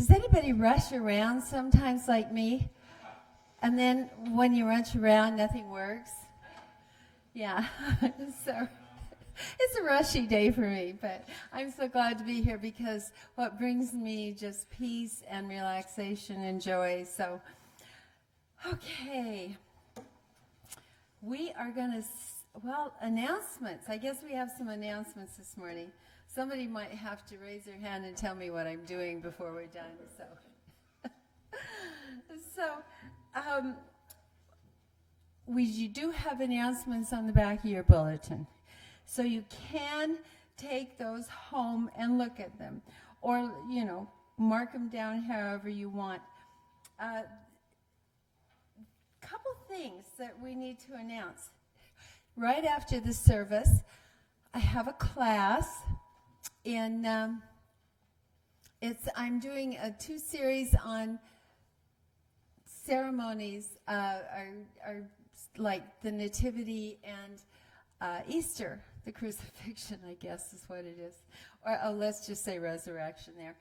Does anybody rush around sometimes like me? And then when you rush around, nothing works? Yeah. So it's a rushy day for me, but I'm so glad to be here because what brings me just peace and relaxation and joy. So, okay. We are going to, announcements. I guess we have some announcements this morning. Somebody might have to raise their hand and tell me what I'm doing before we're done. You do have announcements on the back of your bulletin. So you can take those home and look at them. Or, mark them down however you want. Couple things that we need to announce. Right after the service, I have a class in, I'm doing two series on ceremonies, are like the Nativity and Easter, the crucifixion, I guess is what it is. Or let's just say resurrection there.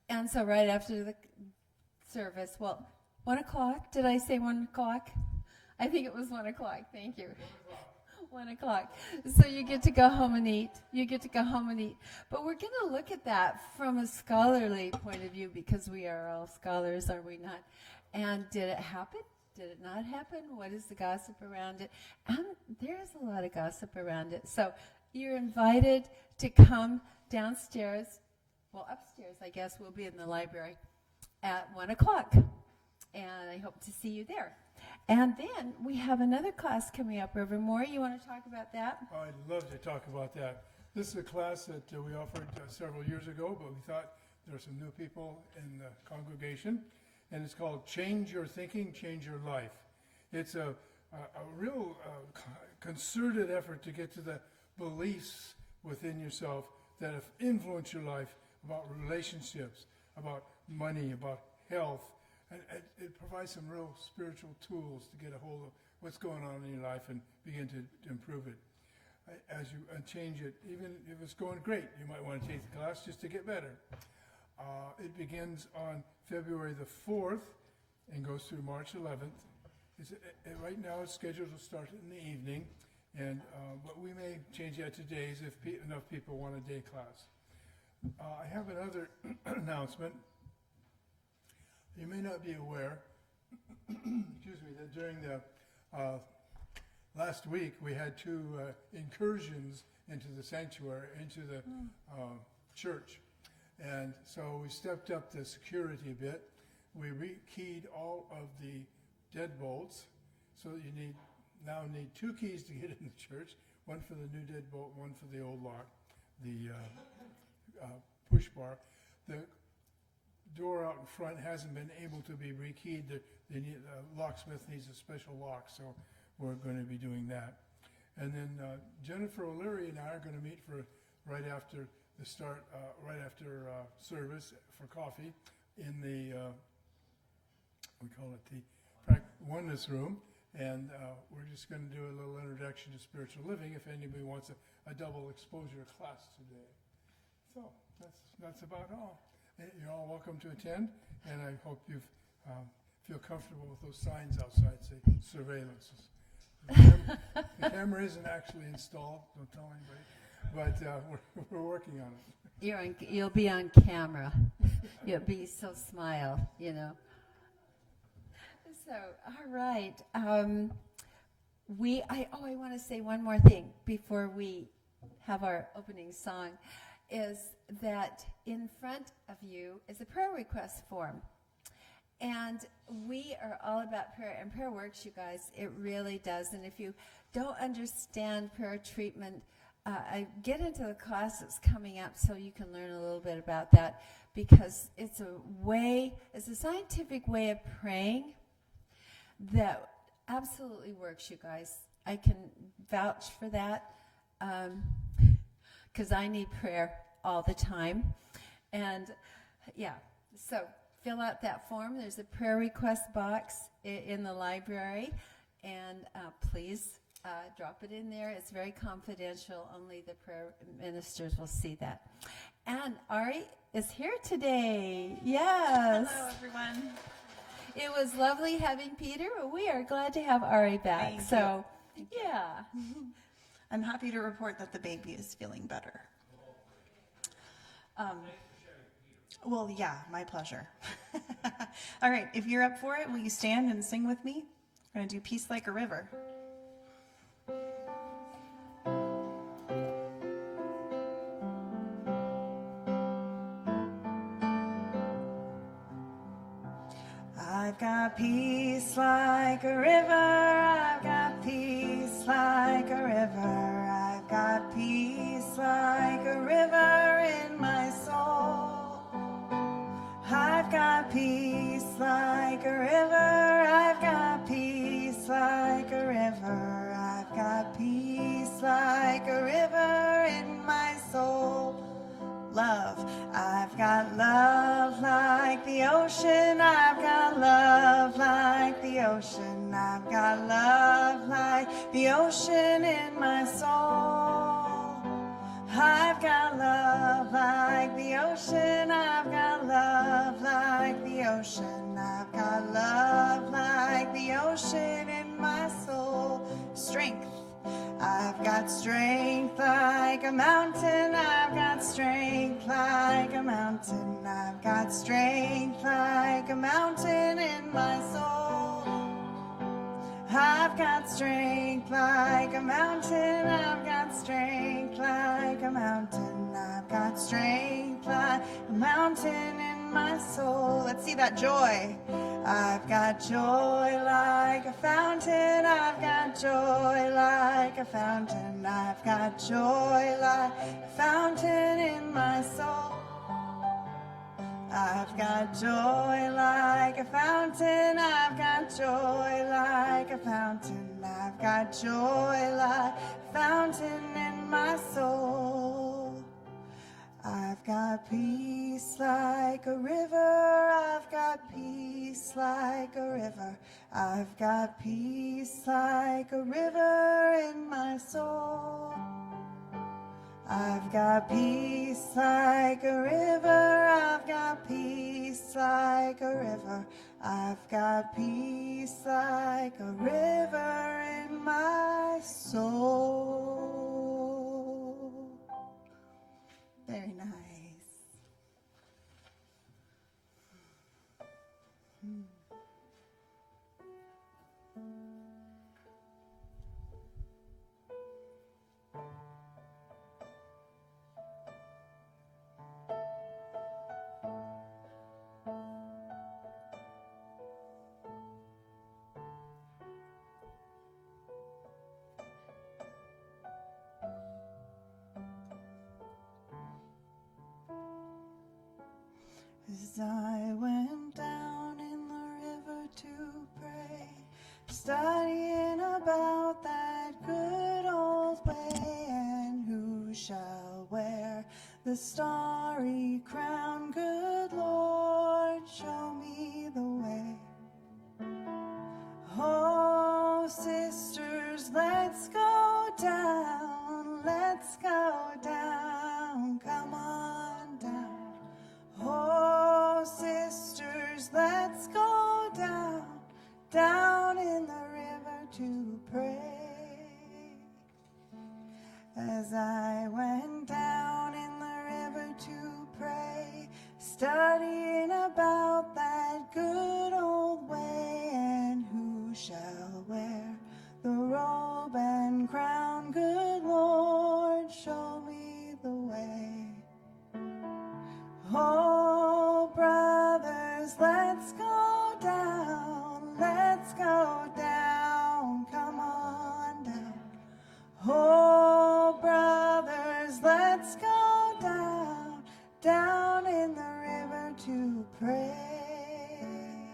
And so right after the service, 1 o'clock, did I say 1 o'clock? I think it was 1 o'clock, thank you. 1 o'clock. So you get to go home and eat. But we're going to look at that from a scholarly point of view because we are all scholars, are we not? And did it happen? Did it not happen? What is the gossip around it? And there is a lot of gossip around it. So you're invited to come downstairs. Upstairs, I guess. We'll be in the library at 1 o'clock. And I hope to see you there. And then we have another class coming up. Reverend Moore, you want to talk about that? Oh, I'd love to talk about that. This is a class that we offered several years ago, but we thought there were some new people in the congregation. And it's called Change Your Thinking, Change Your Life. It's a real concerted effort to get to the beliefs within yourself that have influenced your life about relationships, about money, about health. And it provides some real spiritual tools to get a hold of what's going on in your life and begin to improve it. As you change it, even if it's going great, you might want to take the class just to get better. It begins on February the 4th and goes through March 11th. Right now it's scheduled to start in the evening, but we may change that to days if enough people want a day class. I have another announcement. You may not be aware, that during the last week we had two incursions into the sanctuary, into the church. And so we stepped up the security a bit. We rekeyed all of the deadbolts, so you now need two keys to get in the church, one for the new deadbolt, one for the old lock, the push bar. The door out in front hasn't been able to be rekeyed. The locksmith needs a special lock, so we're going to be doing that. And then Jennifer O'Leary and I are going to meet for right after service for coffee in the we call it the oneness room, and we're just going to do a little introduction to spiritual living if anybody wants a double exposure class today. So that's about all. You're all welcome to attend, and I hope you feel comfortable with those signs outside say surveillance. The camera isn't actually installed, don't tell anybody, but we're working on it. You'll be on camera. You'll be so smile, So, all right. I want to say one more thing before we have our opening song, is that in front of you is a prayer request form. And we are all about prayer, and prayer works, you guys. It really does. And if you don't understand prayer treatment, get into the class that's coming up so you can learn a little bit about that, because it's a scientific way of praying that absolutely works, you guys. I can vouch for that because I need prayer all the time. And so fill out that form. There's a prayer request box in the library, and please drop it in there. It's very confidential. Only the prayer ministers will see that. And Ari is here today. Yes. Hello, everyone. It was lovely having Peter. We are glad to have Ari back. Thank you. Yeah. I'm happy to report that the baby is feeling better. Well, yeah, my pleasure. All right, if you're up for it, will you stand and sing with me? We're going to do Peace Like a River. I've got peace like a river, I've got peace like a river, I've got peace like a river in my soul. I've got peace like a river, I've got peace like a river, I've got peace like a river in my soul. Love, I've got love like the ocean, I've got love like the ocean, I've got love like the ocean in my soul. I've got love like the ocean, I've got love like the ocean, I've got love like the ocean in my soul. Strength, I've got strength like a mountain, I've got strength like a mountain, I've got strength like a mountain in my soul. I've got strength like a mountain, I've got strength like a mountain, I've got strength like a mountain in my soul. Let's see that joy. I've got joy like a fountain, I've got joy like a fountain, I've got joy like a fountain in my soul. I've got joy like a fountain, I've got joy like a fountain, I've got joy like a fountain in my soul. I've got peace like a river, I've got peace like a river, I've got peace like a river in my soul. I've got peace like a river, I've got peace like a river, I've got peace like a river in my soul. Very nice. As I went down in the river to pray, studying about that good old way, and who shall wear the starry crown? Good Lord, show me the way. Oh, sisters, let's go down, let's go down, come on down. Oh, sisters, let's go down, down in the river to pray. As I went down in the river to pray, studying about that good old way, and who shall wear the robe and crown? Good Lord, show me the way. Oh, brothers, let's go down, let's go down, come on down. Oh, brothers, let's go down, down in the river to pray.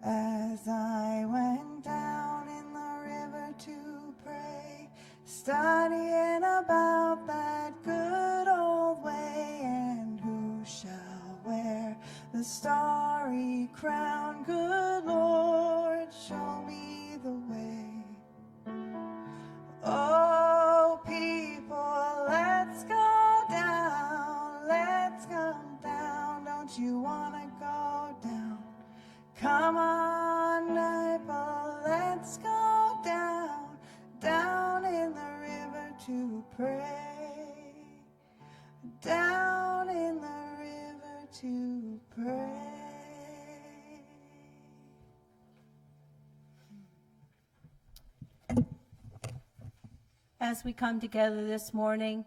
As I went down in the river to pray, studying about that good old way, and who shall wear the starry crown? Good Lord, show me the way. Oh, people, let's go down, down in the river to pray. As we come together this morning,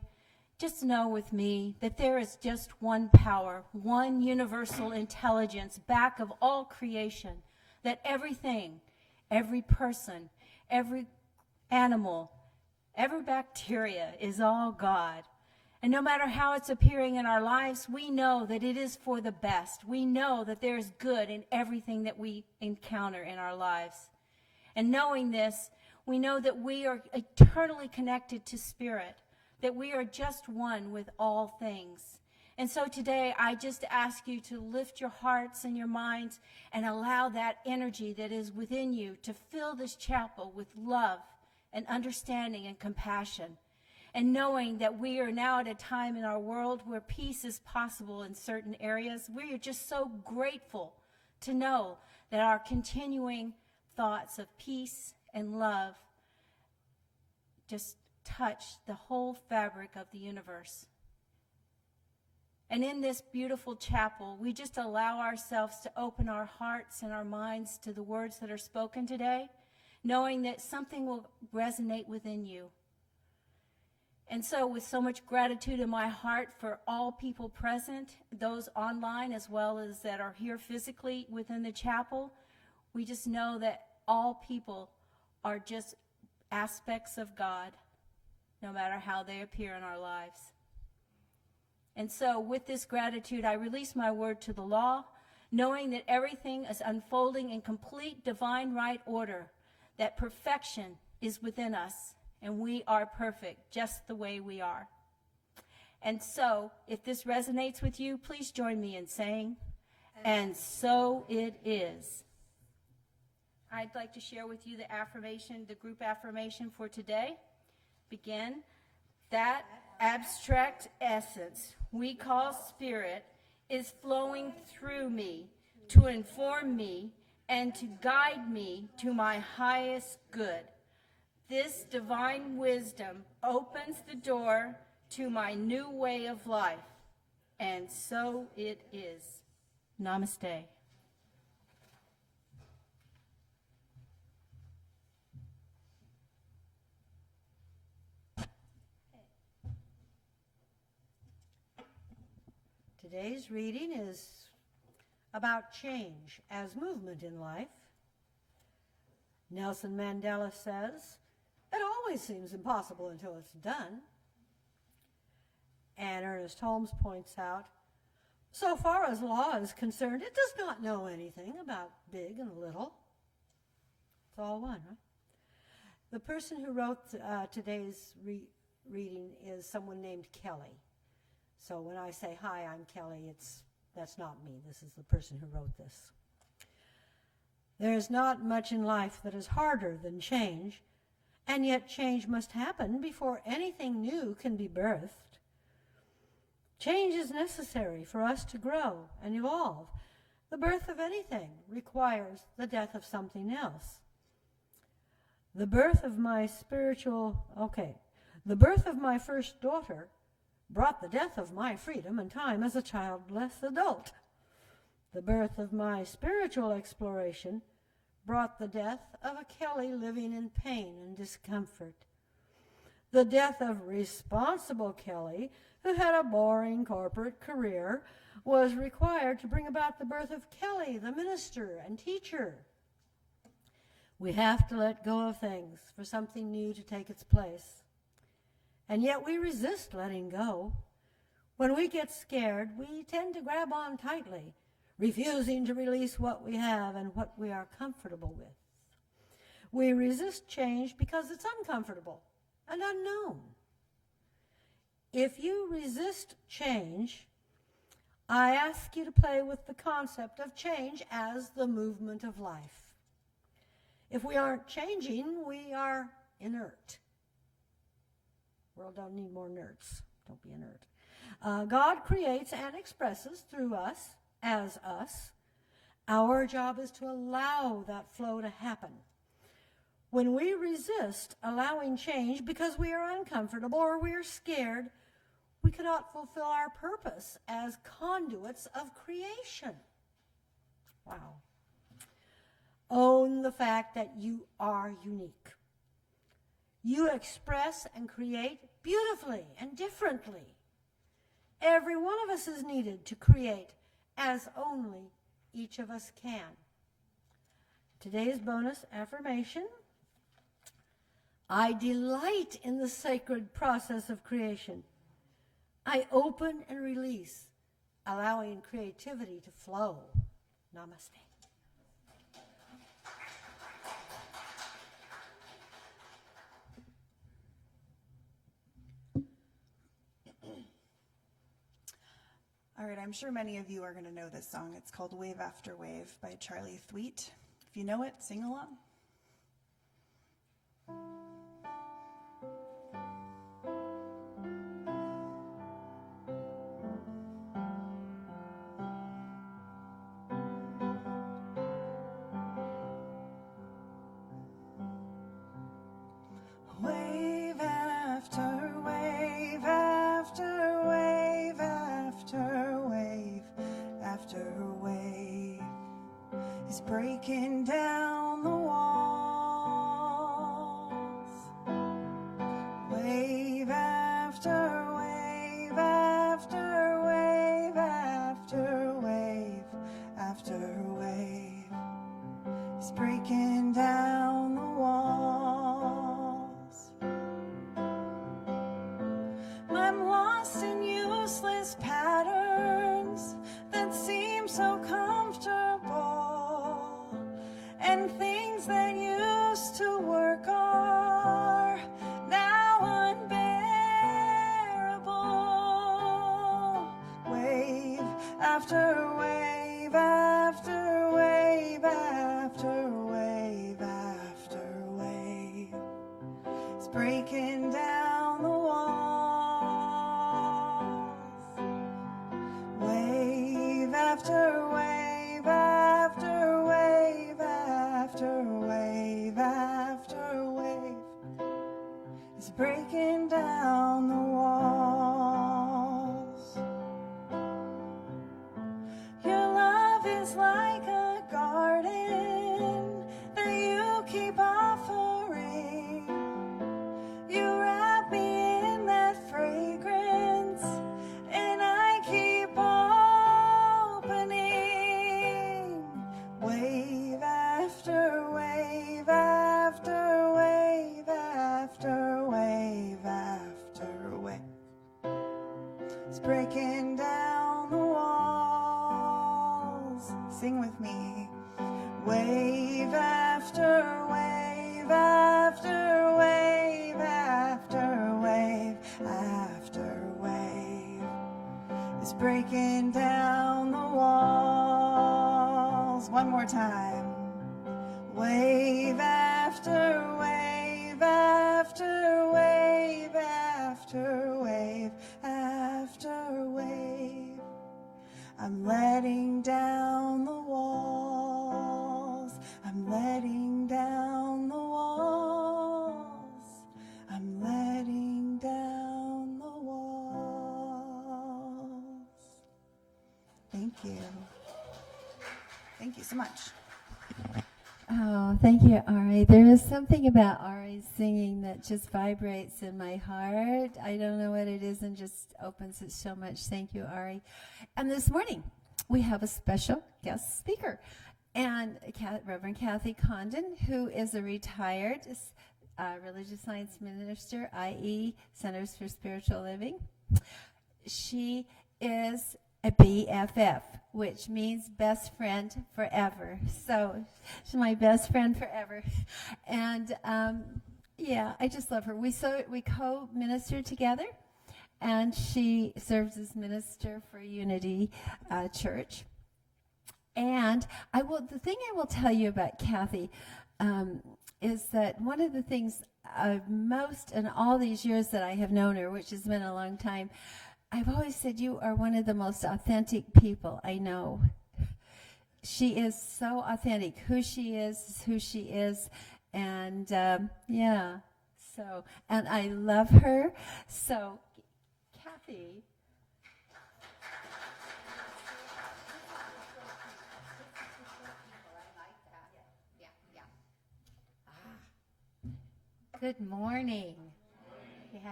just know with me that there is just one power, one universal intelligence back of all creation, that everything, every person, every animal, every bacteria is all God. And no matter how it's appearing in our lives, we know that it is for the best. We know that there is good in everything that we encounter in our lives. And knowing this, we know that we are eternally connected to Spirit, that we are just one with all things. And so today, I just ask you to lift your hearts and your minds and allow that energy that is within you to fill this chapel with love and understanding and compassion. And knowing that we are now at a time in our world where peace is possible in certain areas, we are just so grateful to know that our continuing thoughts of peace and love just touch the whole fabric of the universe. And in this beautiful chapel, we just allow ourselves to open our hearts and our minds to the words that are spoken today, knowing that something will resonate within you. And so with so much gratitude in my heart for all people present, those online as well as that are here physically within the chapel, we just know that all people are just aspects of God, no matter how they appear in our lives. And so with this gratitude, I release my word to the law, knowing that everything is unfolding in complete divine right order, that perfection is within us, and we are perfect just the way we are. And so, if this resonates with you, please join me in saying, and so it is. I'd like to share with you the affirmation, the group affirmation for today. Begin. That abstract essence we call spirit is flowing through me to inform me and to guide me to my highest good. This divine wisdom opens the door to my new way of life. And so it is. Namaste. Today's reading is about change as movement in life. Nelson Mandela says, "It always seems impossible until it's done." And Ernest Holmes points out, so far as law is concerned, it does not know anything about big and little. It's all one, right? The person who wrote today's reading is someone named Kelly. So when I say, hi, I'm Kelly, that's not me. This is the person who wrote this. There is not much in life that is harder than change, and yet change must happen before anything new can be birthed. Change is necessary for us to grow and evolve. The birth of anything requires the death of something else. The birth of my first daughter brought the death of my freedom and time as a childless adult. The birth of my spiritual exploration brought the death of a Kelly living in pain and discomfort. The death of responsible Kelly, who had a boring corporate career, was required to bring about the birth of Kelly, the minister and teacher. We have to let go of things for something new to take its place. And yet we resist letting go. When we get scared, we tend to grab on tightly, refusing to release what we have and what we are comfortable with. We resist change because it's uncomfortable and unknown. If you resist change, I ask you to play with the concept of change as the movement of life. If we aren't changing, we are inert. World don't need more nerds. Don't be inert. God creates and expresses through us, as us. Our job is to allow that flow to happen. When we resist allowing change because we are uncomfortable or we are scared, we cannot fulfill our purpose as conduits of creation. Wow. Own the fact that you are unique. You express and create beautifully and differently. Every one of us is needed to create as only each of us can. Today's bonus affirmation: I delight in the sacred process of creation. I open and release, allowing creativity to flow. Namaste. All right, I'm sure many of you are going to know this song. It's called Wave After Wave by Charlie Thweet. If you know it, sing along. Wave after wave after wave after wave after wave is breaking down the walls. Wave after wave after wave after wave after wave is breaking down the walls. I'm lost in useless patterns that seem so comfortable, and things that used to work are now unbearable. Wave after wave after wave after wave after wave is breaking down the walls. Wave after wave after wave after wave after wave is breaking down the walls. Your love is like a garden that you keep offering. You wrap me in that fragrance, and I keep opening. Wave after wave after wave after wave after wave. It's breaking down the walls. Sing with me. Wave after wave after wave after wave after wave is breaking down the walls. One more time. Wave after wave after wave after wave after wave. I'm letting down the walls. I'm letting down the walls. I'm letting down the walls. Thank you. Thank you so much. Oh, thank you, Ari. There is something about Ari's singing that just vibrates in my heart. I don't know what it is, and just opens it so much. Thank you, Ari. And this morning, we have a special guest speaker, and Reverend Cathi Condon, who is a retired religious science minister, i.e. Centers for Spiritual Living. She is a BFF, which means best friend forever. So she's my best friend forever. And yeah, I just love her. We co-minister together, and she serves as minister for Unity Church. And the thing I will tell you about Cathi is that one of the things most in all these years that I have known her, which has been a long time, I've always said you are one of the most authentic people I know. She is so authentic. Who she is who she is. And yeah, so, and I love her. So, Cathi. Cathi. Good morning. Yeah.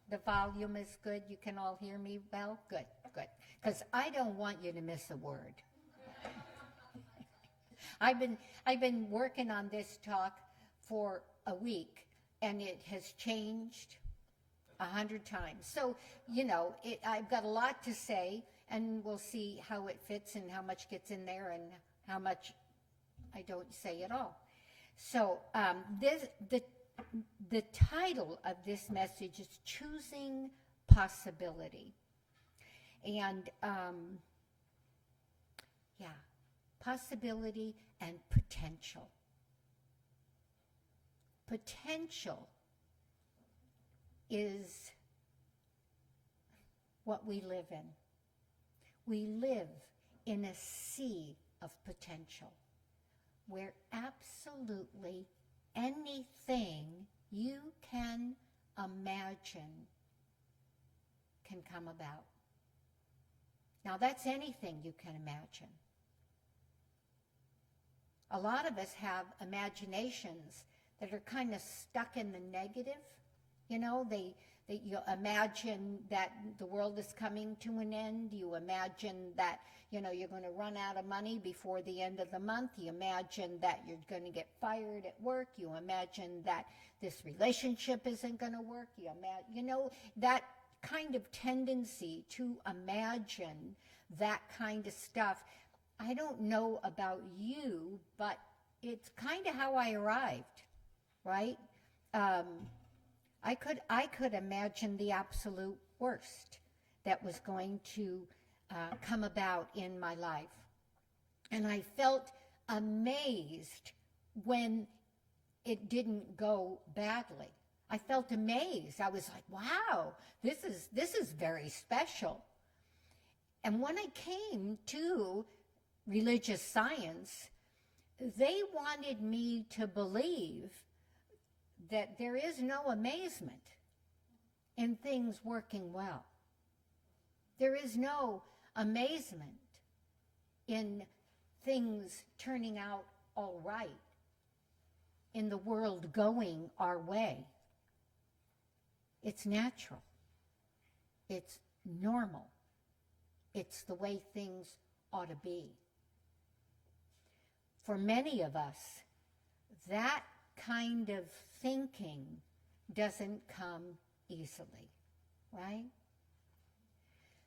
The volume is good. You can all hear me well? Good, good. Because I don't want you to miss a word. I've been working on this talk for a week, and it has changed 100 times. So, I've got a lot to say, and we'll see how it fits and how much gets in there and how much I don't say at all. So the title of this message is Choosing Possibility. And, possibility and potential. Potential is what we live in. We live in a sea of potential, where absolutely anything you can imagine can come about. Now, that's anything you can imagine. A lot of us have imaginations that are kind of stuck in the negative. You imagine that the world is coming to an end. You imagine that, you're going to run out of money before the end of the month. You imagine that you're going to get fired at work. You imagine that this relationship isn't going to work. You imagine, that kind of tendency to imagine that kind of stuff. I don't know about you, but it's kind of how I arrived, right? I could imagine the absolute worst that was going to come about in my life. And I felt amazed when it didn't go badly. I felt amazed. I was like, wow, this is very special. And when I came to religious science, they wanted me to believe that there is no amazement in things working well. There is no amazement in things turning out all right, in the world going our way. It's natural. It's normal. It's the way things ought to be. For many of us, that kind of thinking doesn't come easily, right?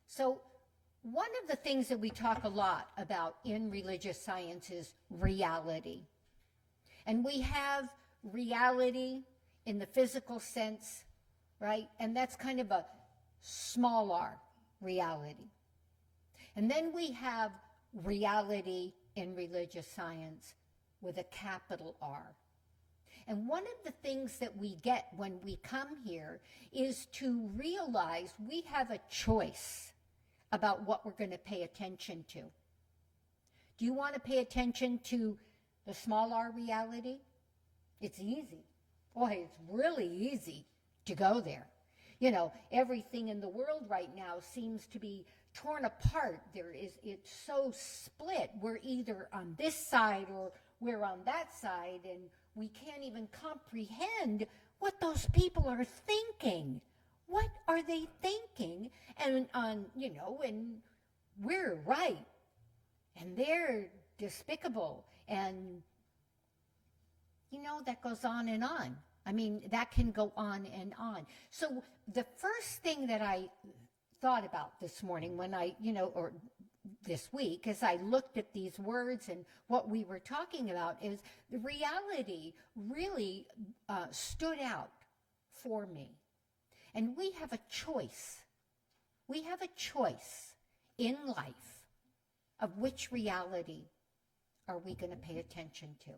So one of the things that we talk a lot about in religious science is reality. And we have reality in the physical sense, right? And that's kind of a small r, reality. And then we have reality in religious science with a capital R. And one of the things that we get when we come here is to realize we have a choice about what we're going to pay attention to. Do you want to pay attention to the small r reality? It's easy. Boy, it's really easy to go there. Everything in the world right now seems to be torn apart. It's so split. We're either on this side or we're on that side, and we can't even comprehend what those people are thinking. What are they thinking? And and we're right, and they're despicable, and that goes on and on. I mean, that can go on and on. So the first thing that I thought about this morning when or this week, as I looked at these words and what we were talking about, is the reality really stood out for me. And we have a choice. We have a choice in life of which reality are we going to pay attention to.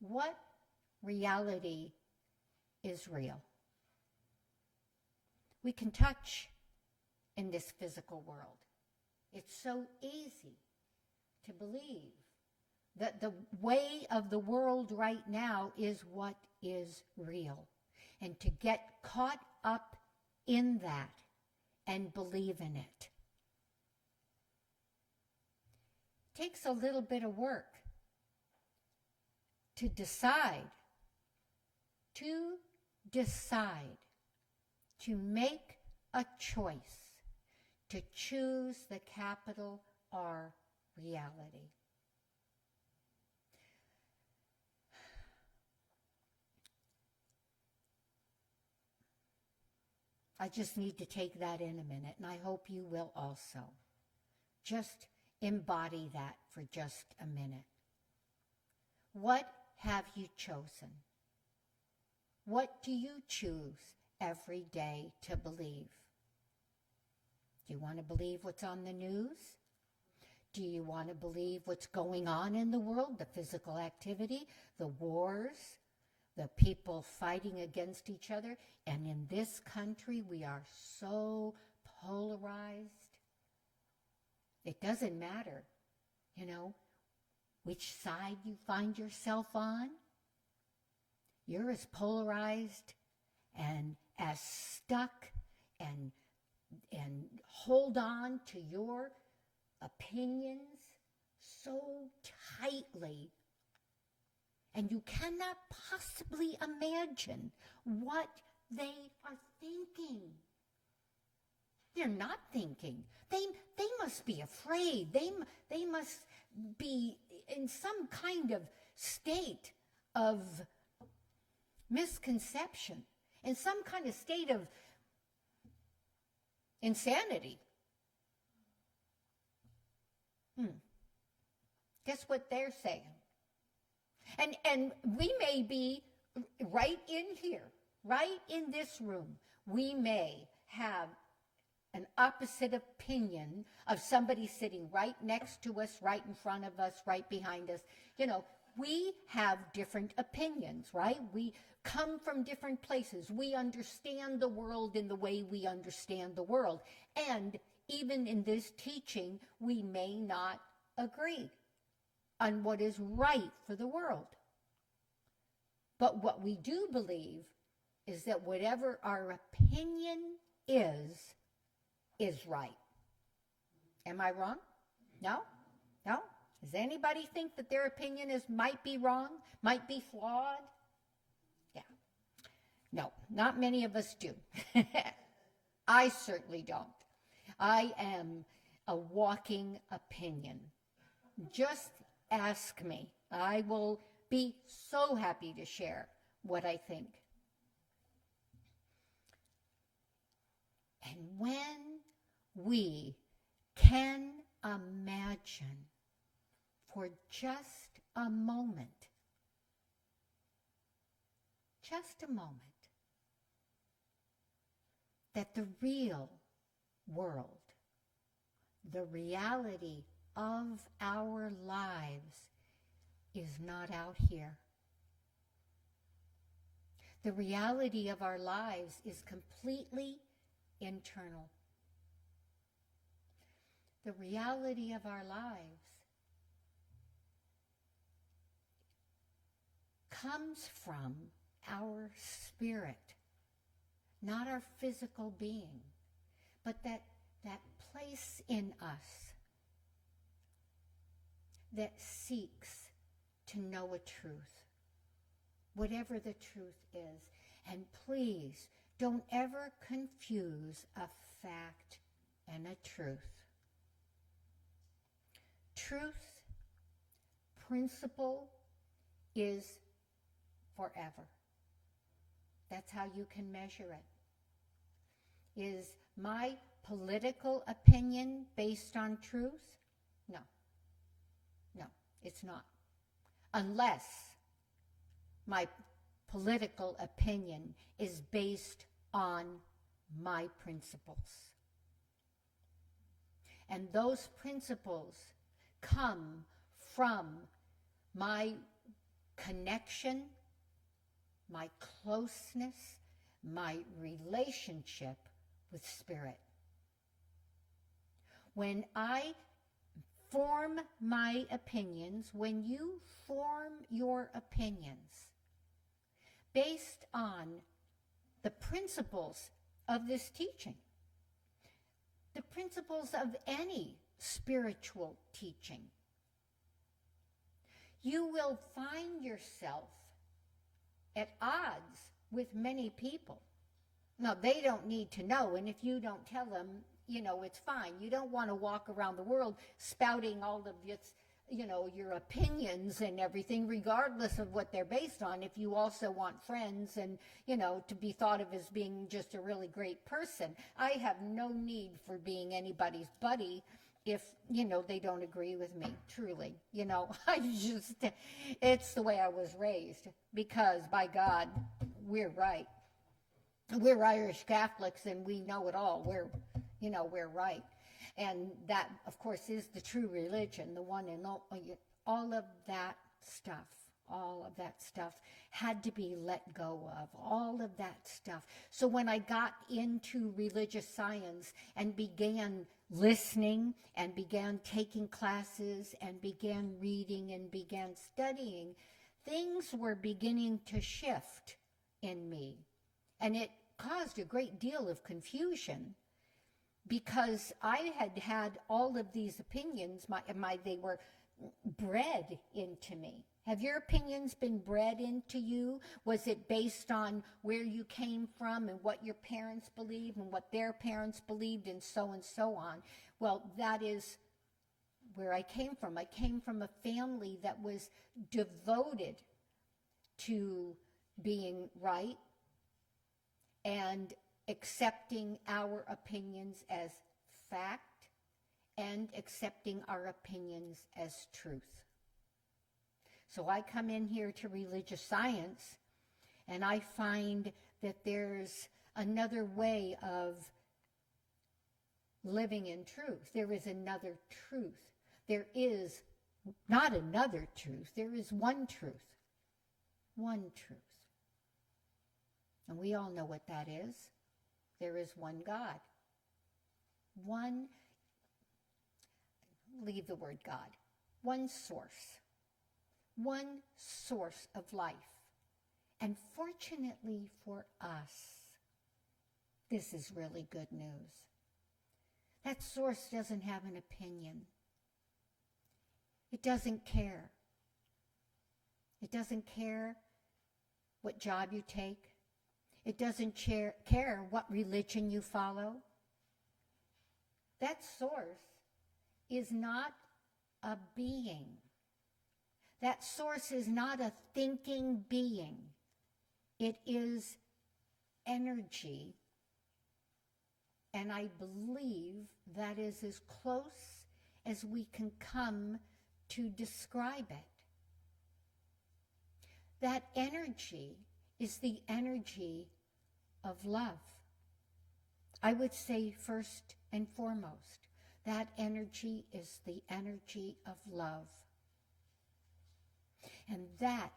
What reality is real? We can touch in this physical world. It's so easy to believe that the way of the world right now is what is real. And to get caught up in that and believe in it. It takes a little bit of work to decide, to make a choice, to choose the capital R reality. I just need to take that in a minute, and I hope you will also. Just embody that for just a minute. What have you chosen? What do you choose every day to believe? Do you want to believe what's on the news? Do you want to believe what's going on in the world, the physical activity, the wars, the people fighting against each other? And in this country, we are so polarized. It doesn't matter, which side you find yourself on. You're as polarized and as stuck and hold on to your opinions so tightly, and you cannot possibly imagine what they are thinking. They're not thinking. They must be afraid. They must be in some kind of state of misconception, in some kind of state of insanity. Guess what they're saying? And we may be right in here, right in this room, we may have an opposite opinion of somebody sitting right next to us, right in front of us, right behind us. We have different opinions, right? We come from different places. We understand the world in the way we understand the world. And even in this teaching, we may not agree on what is right for the world. But what we do believe is that whatever our opinion is right. Am I wrong? No? No? Does anybody think that their opinion might be wrong, might be flawed? Yeah. No, not many of us do. I certainly don't. I am a walking opinion. Just ask me. I will be so happy to share what I think. And when we can imagine for just a moment, that the real world, the reality of our lives is not out here. The reality of our lives is completely internal. The reality of our lives comes from our spirit, not our physical being, but that place in us that seeks to know a truth, whatever the truth is. And please, don't ever confuse a fact and a truth. Truth, principle, is forever. That's how you can measure it. Is my political opinion based on truth? No. No, it's not. Unless my political opinion is based on my principles. And those principles come from my connection, my closeness, my relationship with Spirit. When I form my opinions, when you form your opinions based on the principles of this teaching. The principles of any spiritual teaching. You will find yourself at odds with many people. Now, they don't need to know, and if you don't tell them, it's fine. You don't want to walk around the world spouting all of its, your opinions and everything, regardless of what they're based on, if you also want friends and, to be thought of as being just a really great person. I have no need for being anybody's buddy if, they don't agree with me, truly. It's the way I was raised, because by God, we're right. We're Irish Catholics and we know it all. We're right. And that, of course, is the true religion, the one and all of that stuff had to be let go of, all of that stuff. So when I got into religious science and began listening and began taking classes and began reading and began studying, things were beginning to shift in me. And it caused a great deal of confusion, because I had all of these opinions, they were bred into me. Have your opinions been bred into you? Was it based on where you came from and what your parents believed and what their parents believed and so on? Well, that is where I came from. I came from a family that was devoted to being right and accepting our opinions as fact and accepting our opinions as truth. So I come in here to religious science and I find that there's another way of living in truth. There is another truth. There is not another truth. There is one truth. One truth. And we all know what that is. There is one God. Leave the word God. One source. One source of life. And fortunately for us, this is really good news. That source doesn't have an opinion. It doesn't care. It doesn't care what job you take. It doesn't care what religion you follow. That source is not a being. That source is not a thinking being. It is energy. And I believe that is as close as we can come to describe it. That energy is the energy of love. I would say first and foremost, that energy is the energy of love. And that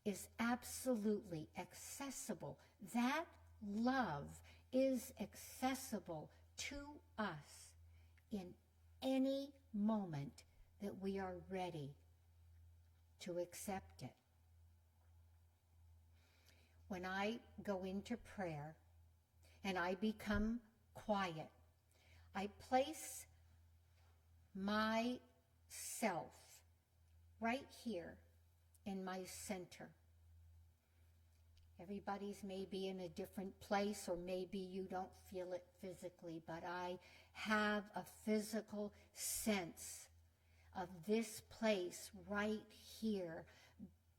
is absolutely accessible. That love is accessible to us in any moment that we are ready to accept it. When I go into prayer and I become quiet, I place myself right here in my center. Everybody's maybe in a different place, or maybe you don't feel it physically, but I have a physical sense of this place right here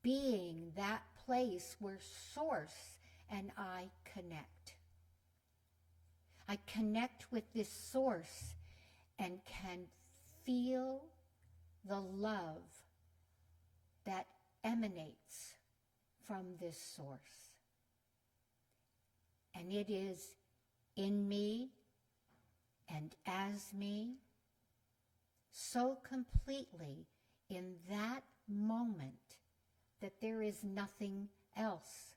being that place where Source and I connect. I connect with this Source and can feel the love that emanates from this Source. And it is in me and as me so completely in that moment that there is nothing else.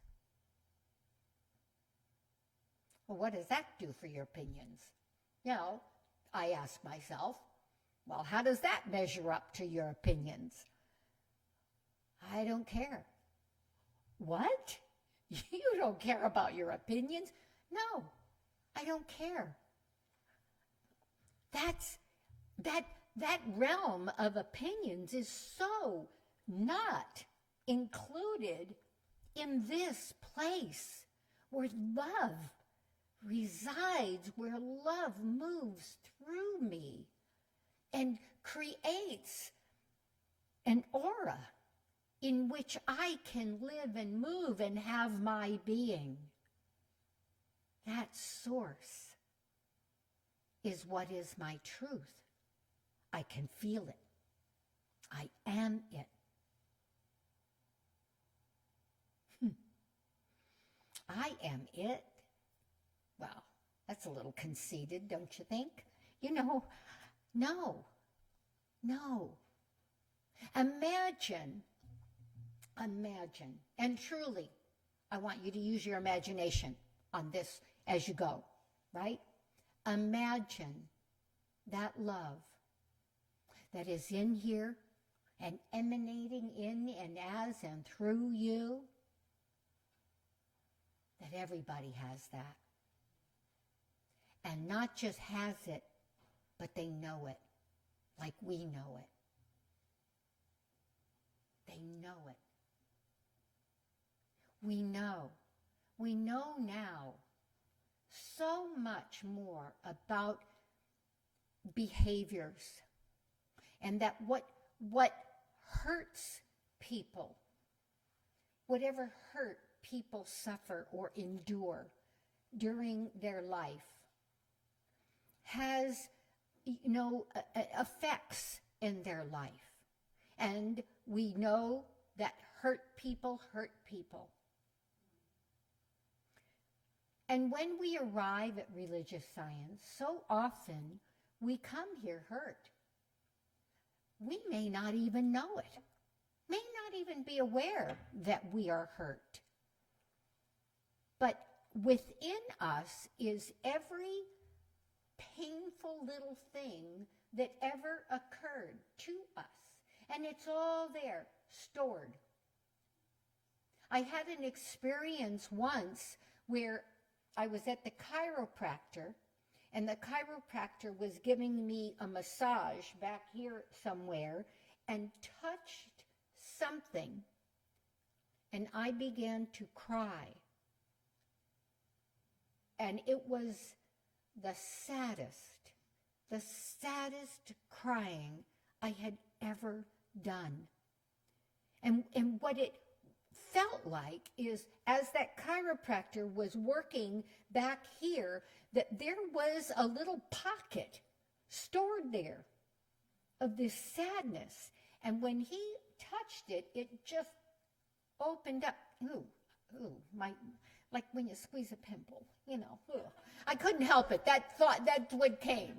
Well, what does that do for your opinions? I ask myself, well, how does that measure up to your opinions? I don't care. What? You don't care about your opinions? No, I don't care. That realm of opinions is so not included in this place where love resides, where love moves through me and creates an aura in which I can live and move and have my being. That source is what is my truth. I can feel it. I am it. I am it. Well, that's a little conceited, don't you think? You know, no. Imagine, and truly, I want you to use your imagination on this as you go, right? Imagine that love that is in here and emanating in and as and through you, that everybody has that. And not just has it, but they know it like we know it. They know it. We know now so much more about behaviors and that what hurts people, whatever hurt people suffer or endure during their life has, effects in their life. And we know that hurt people hurt people. And when we arrive at religious science, so often we come here hurt. We may not even know it, may not even be aware that we are hurt. But within us is every painful little thing that ever occurred to us. And it's all there, stored. I had an experience once where I was at the chiropractor, and the chiropractor was giving me a massage back here somewhere and touched something, and I began to cry. And it was the saddest crying I had ever done. And what it felt like is, as that chiropractor was working back here, that there was a little pocket stored there of this sadness. And when he touched it, it just opened up. Like when you squeeze a pimple, I couldn't help it. That's what came,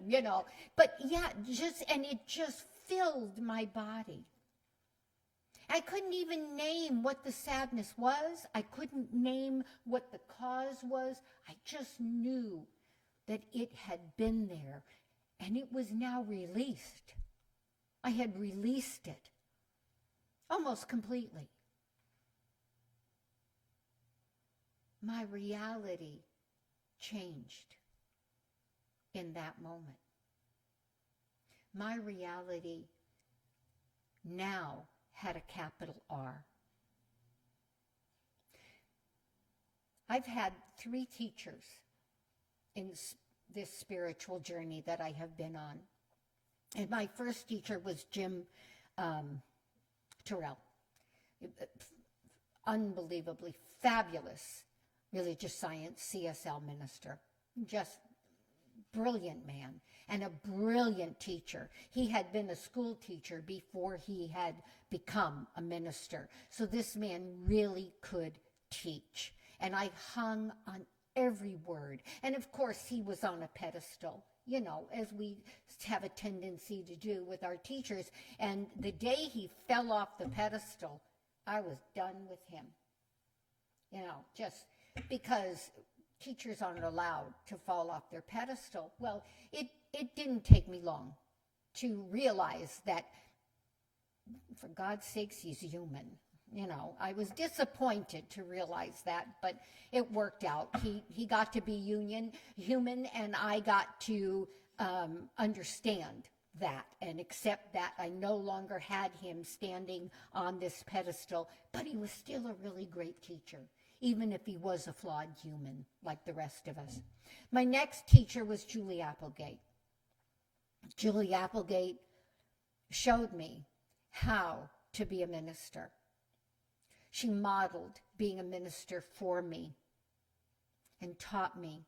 But yeah, it just filled my body. I couldn't even name what the sadness was. I couldn't name what the cause was. I just knew that it had been there, and it was now released. I had released it almost completely. My reality changed in that moment. My reality now had a capital R. I've had 3 teachers in this spiritual journey that I have been on. And my first teacher was Jim Terrell. Unbelievably fabulous religious science CSL minister. Just brilliant man and a brilliant teacher. He had been a school teacher before he had become a minister. So this man really could teach. And I hung on every word. And of course, he was on a pedestal, as we have a tendency to do with our teachers. And the day he fell off the pedestal, I was done with him. Just because teachers aren't allowed to fall off their pedestal. Well, it didn't take me long to realize that, for God's sakes, he's human. You know, I was disappointed to realize that, but it worked out. He got to be human, and I got to understand that and accept that I no longer had him standing on this pedestal, but he was still a really great teacher, even if he was a flawed human like the rest of us. My next teacher was Julie Applegate. Julie Applegate showed me how to be a minister. She modeled being a minister for me and taught me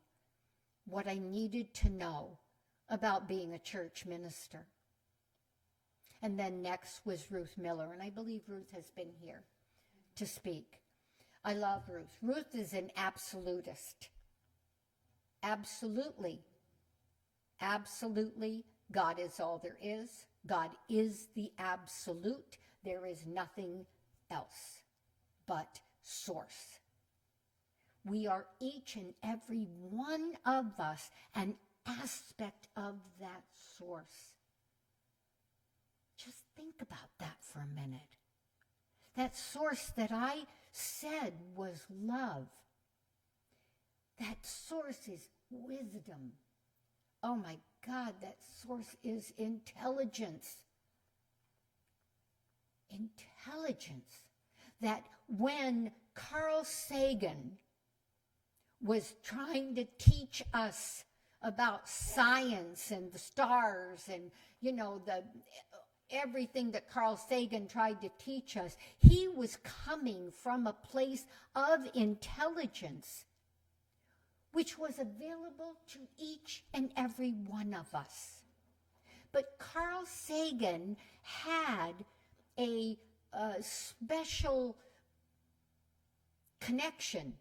what I needed to know about being a church minister. And then next was Ruth Miller, and I believe Ruth has been here to speak. I love Ruth. Ruth is an absolutist. Absolutely. Absolutely. God is all there is. God is the absolute. There is nothing else but source. We are each and every one of us an aspect of that source. Just think about that for a minute. That source that I said was love. That source is wisdom. Oh my God, that source is intelligence. Intelligence. That when Carl Sagan was trying to teach us about science and the stars and, you know, everything that Carl Sagan tried to teach us, he was coming from a place of intelligence which was available to each and every one of us. But Carl Sagan had a special connection,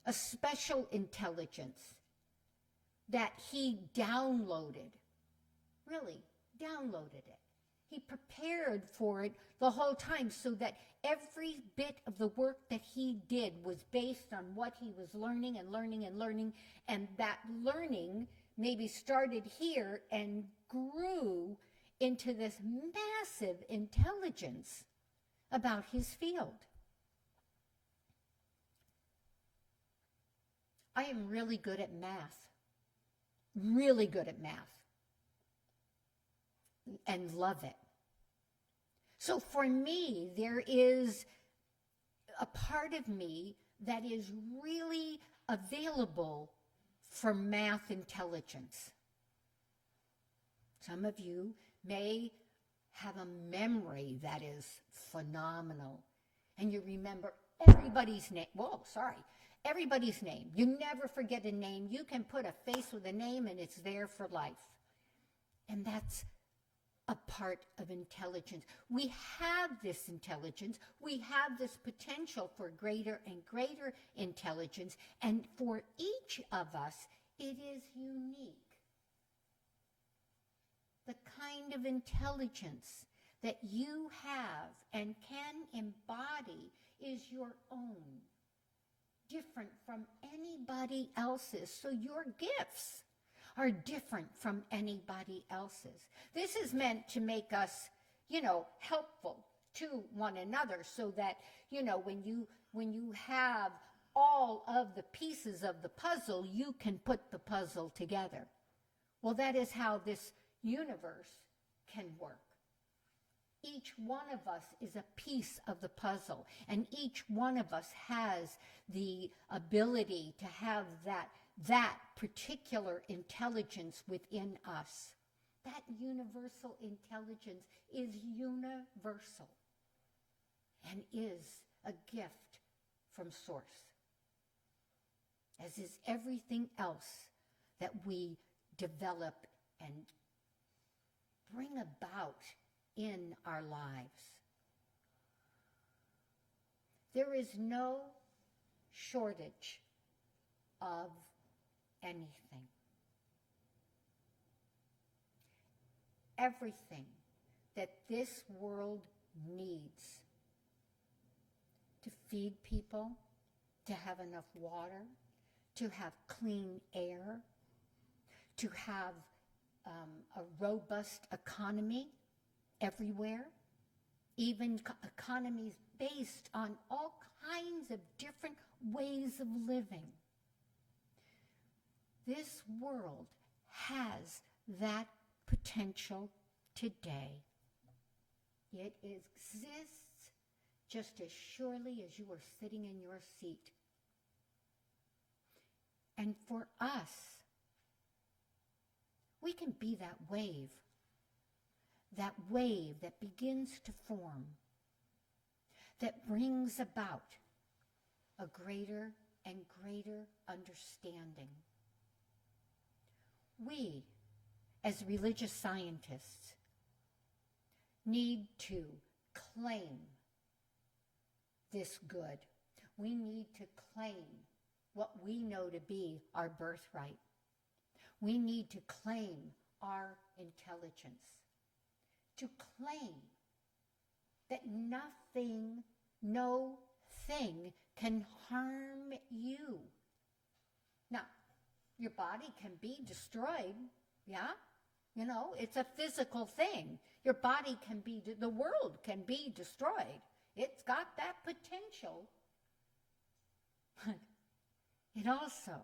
a special intelligence that he downloaded, really downloaded it. He prepared for it the whole time so that every bit of the work that he did was based on what he was learning and learning and learning, and that learning maybe started here and grew into this massive intelligence about his field. I am really good at math, really good at math, and love it. So for me, there is a part of me that is really available for math intelligence. Some of you may have a memory that is phenomenal, and you remember everybody's name. Whoa, sorry. Everybody's name. You never forget a name. You can put a face with a name, and it's there for life. And that's a part of intelligence. We have this intelligence. We have this potential for greater and greater intelligence. And for each of us, it is unique. The kind of intelligence that you have and can embody is your own, different from anybody else's. So your gifts are different from anybody else's. This is meant to make us, helpful to one another, so that, when you have all of the pieces of the puzzle, you can put the puzzle together. Well, that is how this universe can work. Each one of us is a piece of the puzzle, and each one of us has the ability to have that particular intelligence within us. That universal intelligence is universal and is a gift from Source, as is everything else that we develop and bring about in our lives. There is no shortage of anything. Everything that this world needs to feed people, to have enough water, to have clean air, to have a robust economy everywhere, even economies based on all kinds of different ways of living. This world has that potential today. It exists just as surely as you are sitting in your seat. And for us, we can be that wave that begins to form, that brings about a greater and greater understanding. We, as religious scientists, need to claim this good. We need to claim what we know to be our birthright. We need to claim our intelligence, to claim that nothing, no thing can harm you. Now, your body can be destroyed, yeah? You know, it's a physical thing. Your body can be, the world can be destroyed. It's got that potential. But it also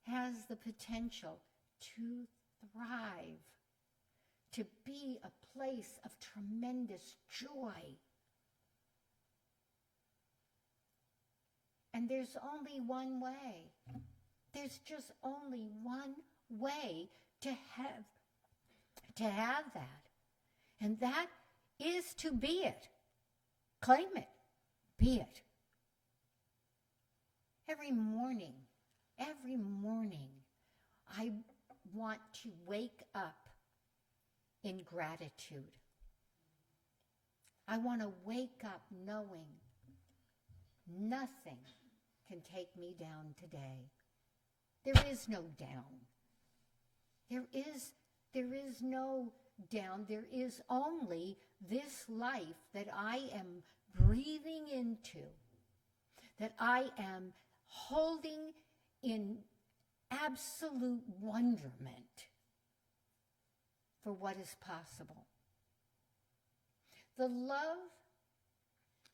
has the potential to thrive, to be a place of tremendous joy. And there's only one way. There's just only one way to have that. And that is to be it. Claim it. Be it. Every morning, I want to wake up in gratitude. I want to wake up knowing nothing can take me down today. There is no down. There is no down. There is only this life that I am breathing into, that I am holding in absolute wonderment for what is possible. The love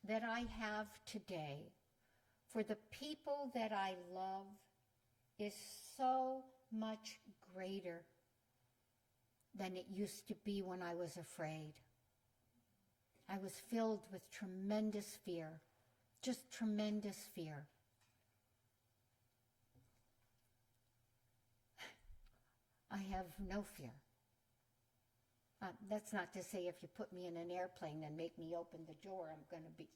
that I have today for the people that I love is so much greater than it used to be when I was afraid. I was filled with tremendous fear, just tremendous fear. I have no fear. That's not to say if you put me in an airplane and make me open the door, I'm going to be,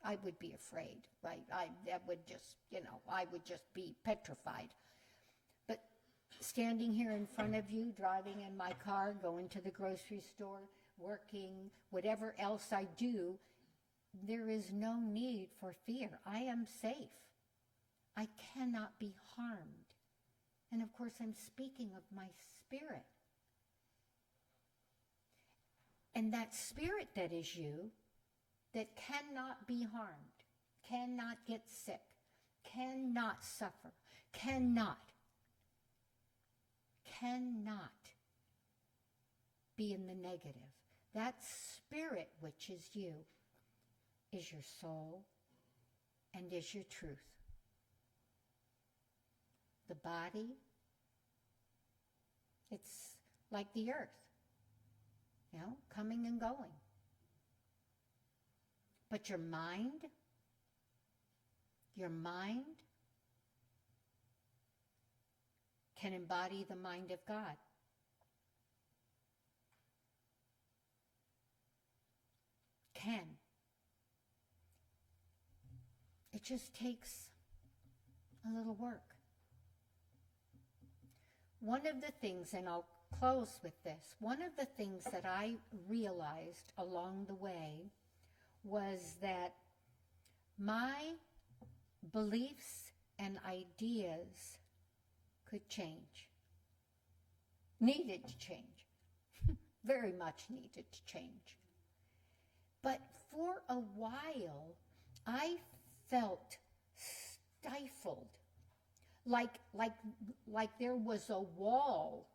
I would be afraid, right? I would just be petrified. But standing here in front of you, driving in my car, going to the grocery store, working, whatever else I do, there is no need for fear. I am safe. I cannot be harmed. And of course, I'm speaking of my spirit. And that spirit that is you, that cannot be harmed, cannot get sick, cannot suffer, cannot be in the negative. That spirit which is you is your soul and is your truth. The body, it's like the earth, coming and going. But your mind can embody the mind of God. Can. It just takes a little work. One of the things, and I'll close with this, one of the things that I realized along the way was that my beliefs and ideas could change, needed to change, very much needed to change. But for a while, I felt stifled, like there was a wall,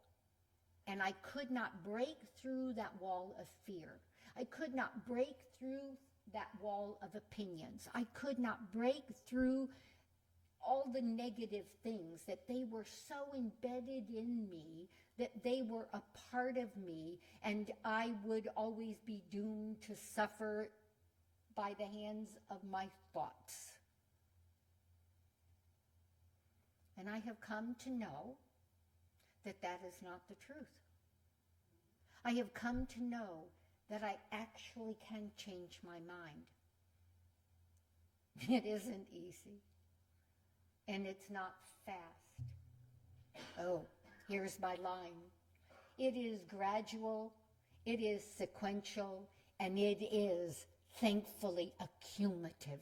and I could not break through that wall of fear. I could not break through that wall of opinions. I could not break through all the negative things, that they were so embedded in me, that they were a part of me, and I would always be doomed to suffer by the hands of my thoughts. And I have come to know that that is not the truth. I have come to know that I actually can change my mind. It isn't easy. And it's not fast. Oh, here's my line. It is gradual, it is sequential, and it is, thankfully, accumulative.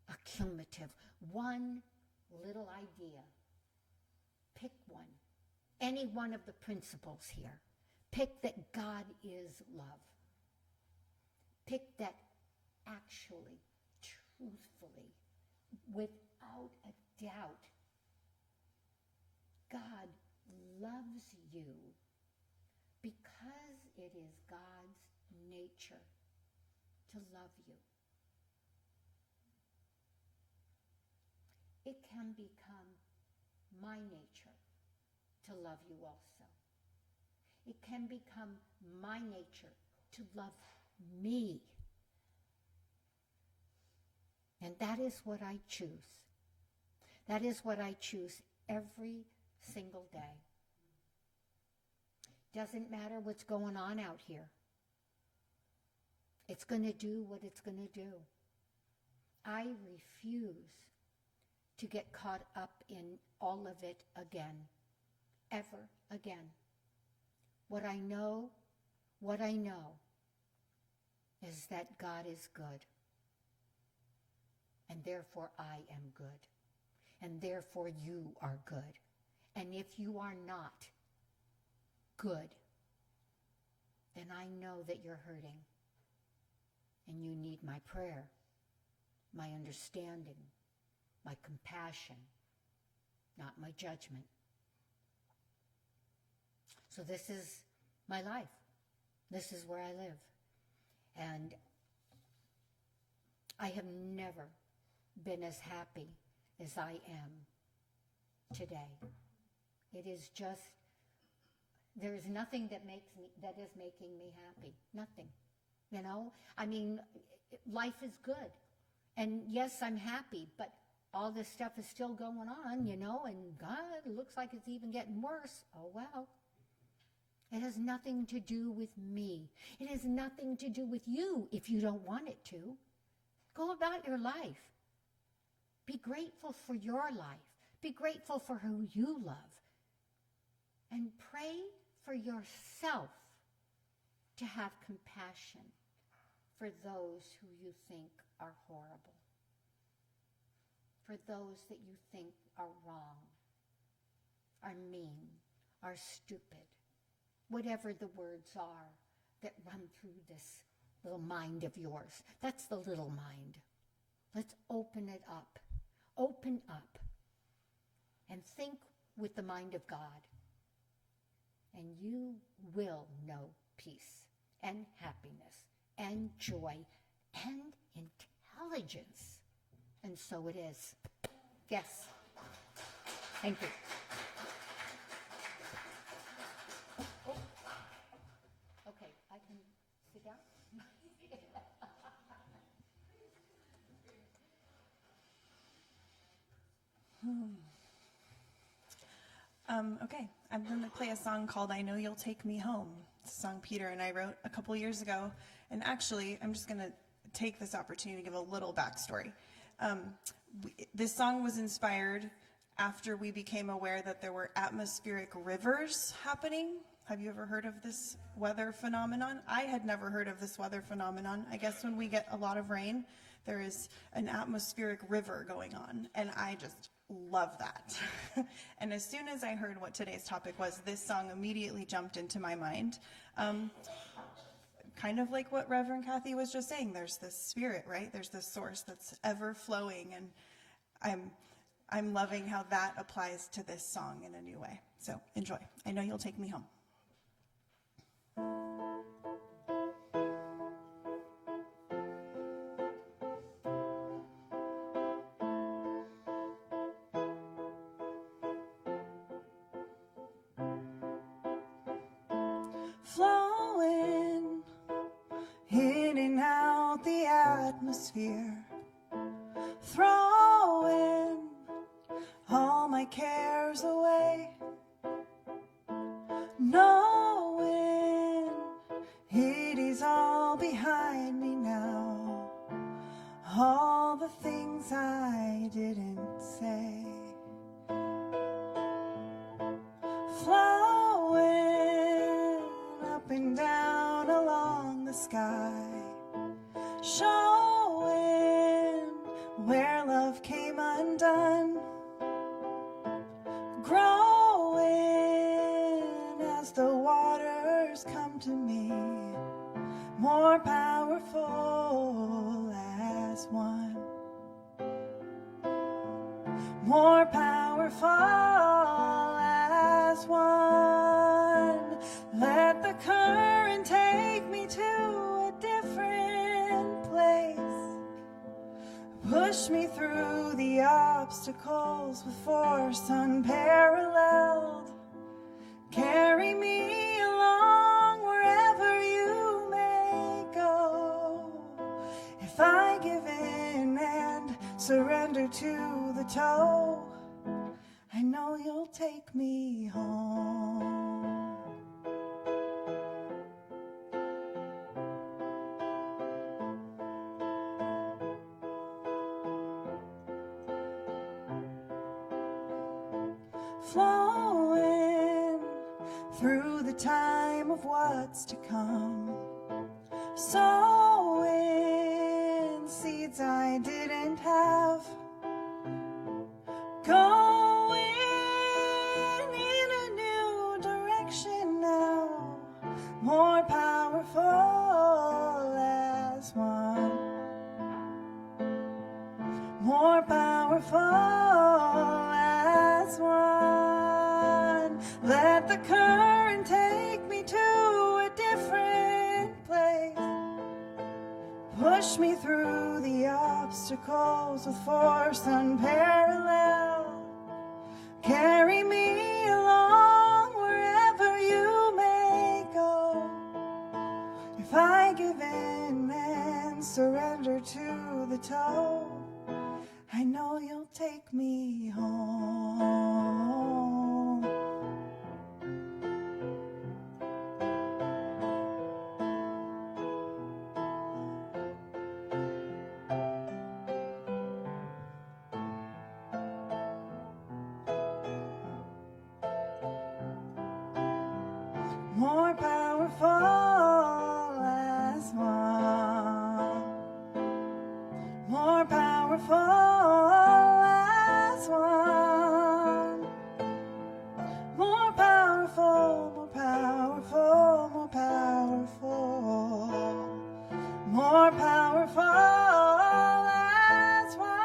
Accumulative. One little idea. Pick one. Any one of the principles here. Pick that God is love. Pick that actually, truthfully, without a doubt, God loves you because it is God's nature to love you. It can become my nature to love you also. It can become my nature to love me. And that is what I choose. That is what I choose every single day. Doesn't matter what's going on out here. It's going to do what it's going to do. I refuse to get caught up in all of it again, ever again. What I know is that God is good. And therefore I am good. And therefore you are good. And if you are not good, then I know that you're hurting. And you need my prayer, my understanding, my compassion, not my judgment. So this is my life. This is where I live. And I have never been as happy as I am today. It is just, there is nothing that is making me happy. Nothing. You know? I mean, life is good. And yes, I'm happy, but all this stuff is still going on, you know, and God, it looks like it's even getting worse. Oh, well. It has nothing to do with me. It has nothing to do with you if you don't want it to. Go about your life. Be grateful for your life. Be grateful for who you love. And pray for yourself to have compassion for those who you think are horrible. For those that you think are wrong, are mean, are stupid. Whatever the words are that run through this little mind of yours. That's the little mind. Let's open it up. Open up. And think with the mind of God. And you will know peace and happiness and joy and intelligence. And so it is. Yes. Thank you. Okay, I can sit down? Okay, I'm going to play a song called I Know You'll Take Me Home. It's a song Peter and I wrote a couple years ago. And actually, I'm just going to take this opportunity to give a little backstory. This song was inspired after we became aware that there were atmospheric rivers happening. Have you ever heard of this weather phenomenon? I had never heard of this weather phenomenon. I guess when we get a lot of rain, there is an atmospheric river going on, and I just love that. And as soon as I heard what today's topic was, this song immediately jumped into my mind. Kind of like what Reverend Cathi was just saying, there's this spirit, right? There's this source that's ever flowing, and I'm loving how that applies to this song in a new way. So enjoy. I Know You'll Take Me Home. atmosphere. Throwing all my cares away, knowing it is all behind me now. All the things I didn't say, flowing up and down along the sky, showing where love came undone, growing as the waters come to me, more powerful as one, more powerful as one. Let the current take me to a different place, push me through the obstacles with force unparalleled, carry me along wherever you may go. If I give in and surrender to the toe, I know you'll take me home. Flowing through the time of what's to come, sowing seeds I didn't have, going in a new direction now, more powerful as one, more powerful as one. Let the current take me to a different place, push me through the obstacles with force unparalleled, carry me along wherever you may go. If I give in and surrender to the toe, I know you'll take me home. More powerful as one, more powerful as one, more powerful, more powerful, more powerful, more powerful as one.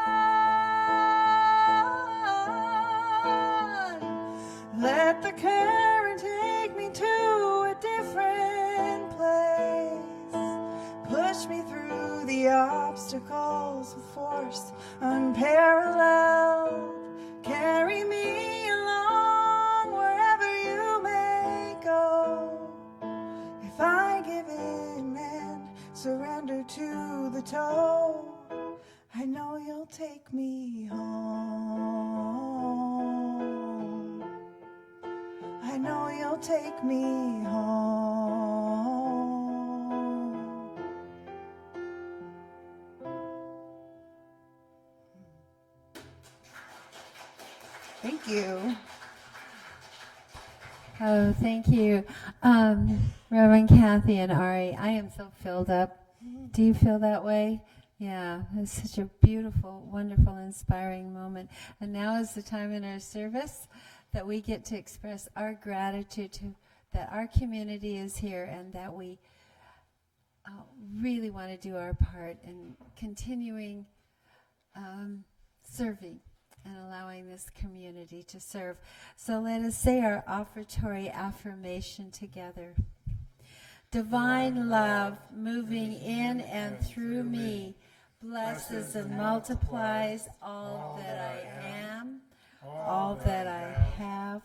Let the current take me to a different place, push me through the obstacles with force unparalleled, carry me along wherever you may go. If I give in and surrender to the toe, I know you'll take me home. I know you'll take me home. Thank you. Oh, thank you. Reverend Cathi and Ari, I am so filled up. Do you feel that way? Yeah, it's such a beautiful, wonderful, inspiring moment. And now is the time in our service that we get to express our gratitude to that our community is here and that we really want to do our part in continuing serving and allowing this community to serve. So let us say our offertory affirmation together. Divine love moving in and through me blesses and multiplies all that I am, all that I have,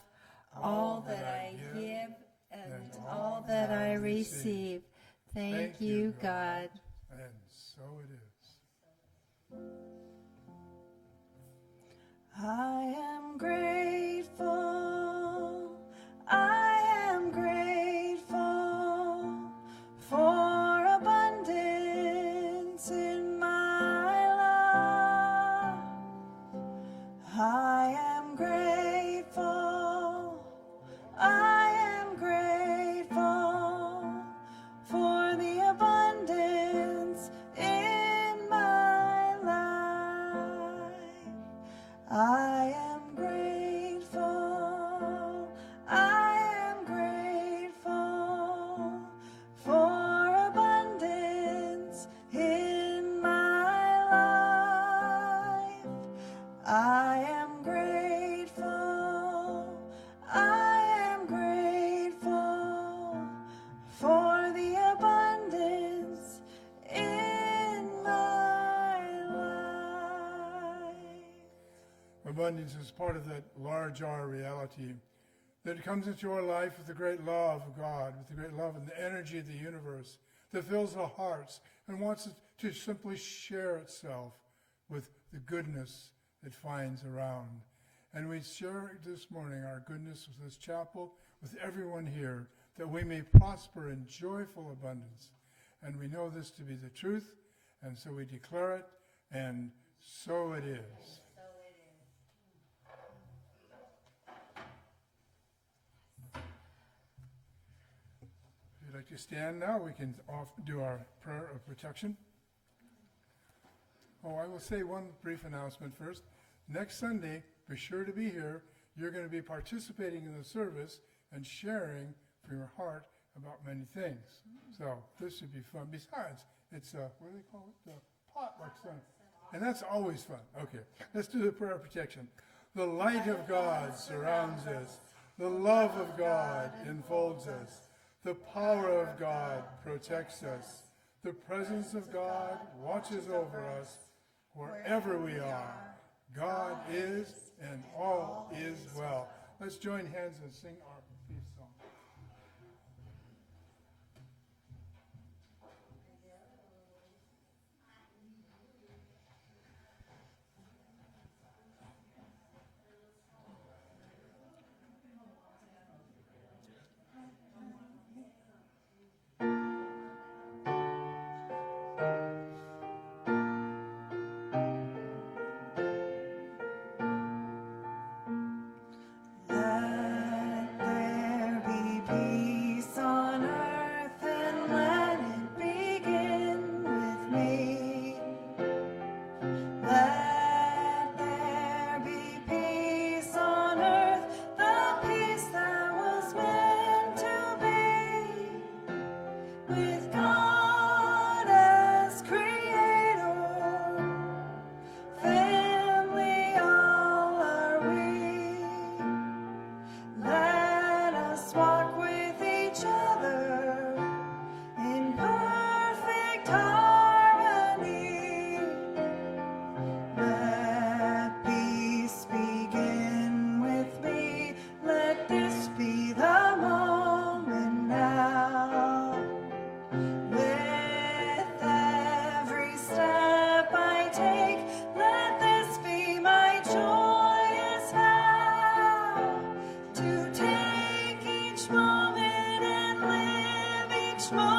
all that I give, and all that I receive. Thank you, God. And so it is. I am grateful. I am grateful for abundance in my life. I am grateful. I am grateful for the abundance in my life. I am grateful. I am grateful for abundance in my life. I am grateful. I am grateful for the abundance in my life. Abundance is part of that large R reality that comes into our life with the great love of God, with the great love and the energy of the universe that fills our hearts and wants it to simply share itself with the goodness it finds around. And we share this morning our goodness with this chapel, with everyone here, that we may prosper in joyful abundance. And we know this to be the truth, and so we declare it, and so it is. If you'd like to stand now, we can do our prayer of protection. Oh, I will say one brief announcement first. Next Sunday, be sure to be here. You're going to be participating in the service and sharing from your heart about many things. So this should be fun. Besides, it's what do they call it? Potluck Sunday. And that's always fun. Okay, let's do the prayer of protection. The light of God surrounds us. The love of God enfolds us. The power of God protects us. The presence of God watches over us wherever we are. God is, and all is well. Let's join hands and sing our peace song. Let there be peace on earth, and let it begin with me. Let there be peace on earth, the peace that was meant to be, with God as creator. Family all are we. Let us walk with each other in perfect harmony. Let peace begin with me. Let this be the moment now. With every step I take, let this be my joyous vow, to take each moment and live each moment